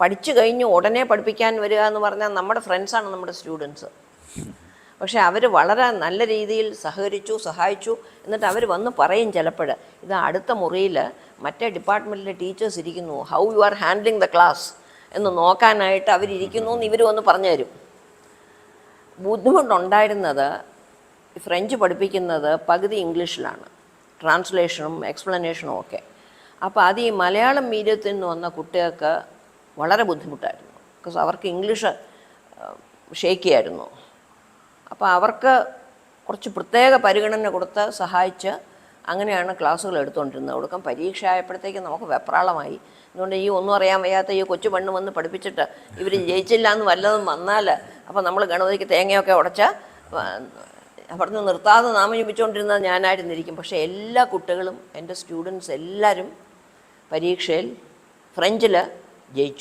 പഠിച്ചു കഴിഞ്ഞ് ഉടനെ പഠിപ്പിക്കാൻ വരിക എന്ന് പറഞ്ഞാൽ നമ്മുടെ ഫ്രണ്ട്സാണ് നമ്മുടെ സ്റ്റുഡൻസ്. പക്ഷേ അവർ വളരെ നല്ല രീതിയിൽ സഹകരിച്ചു, സഹായിച്ചു. എന്നിട്ട് അവർ വന്ന് പറയും ചിലപ്പോൾ, ഇത് അടുത്ത മുറിയിൽ മറ്റേ ഡിപ്പാർട്ട്മെൻറ്റിലെ ടീച്ചേഴ്സ് ഇരിക്കുന്നു, how you are handling the class എന്ന് നോക്കാനായിട്ട് അവരിയ്ക്കുന്നു എന്ന് ഇവർ വന്ന് പറഞ്ഞു തരും. ബുദ്ധിമുട്ടുണ്ടായിരുന്നത് ഫ്രഞ്ച് പഠിപ്പിക്കുന്നത് പകുതി ഇംഗ്ലീഷിലാണ്, ട്രാൻസ്ലേഷനും എക്സ്പ്ലനേഷനും ഒക്കെ. അപ്പോൾ അത് ഈ മലയാളം മീഡിയത്തിൽ നിന്ന് വന്ന കുട്ടികൾക്ക് വളരെ ബുദ്ധിമുട്ടായിരുന്നു. ബിക്കോസ് അവർക്ക് ഇംഗ്ലീഷ് ഷേക്കിയായിരുന്നു. അപ്പോൾ അവർക്ക് കുറച്ച് പ്രത്യേക പരിഗണന കൊടുത്ത് സഹായിച്ച് അങ്ങനെയാണ് ക്ലാസ്സുകൾ എടുത്തുകൊണ്ടിരുന്നത്. കൊടുക്കാൻ പരീക്ഷ ആയപ്പോഴത്തേക്ക് നമുക്ക് വെപ്രാളമായി. അതുകൊണ്ട് ഈ ഒന്നും അറിയാൻ വയ്യാത്ത ഈ കൊച്ചു പെണ്ണ് വന്ന് പഠിപ്പിച്ചിട്ട് ഇവർ ജയിച്ചില്ല എന്ന് വല്ലതും വന്നാൽ അപ്പോൾ നമ്മൾ ഗണപതിക്ക് തേങ്ങയൊക്കെ ഉടച്ച് അവിടുന്ന് നിർത്താതെ നാമം ജപിച്ചുകൊണ്ടിരുന്നത് ഞാനായിരുന്നിരിക്കും. പക്ഷേ എല്ലാ കുട്ടികളും, എൻ്റെ സ്റ്റുഡൻസ് എല്ലാവരും പരീക്ഷയിൽ ഫ്രഞ്ചിൽ ജയിച്ചു.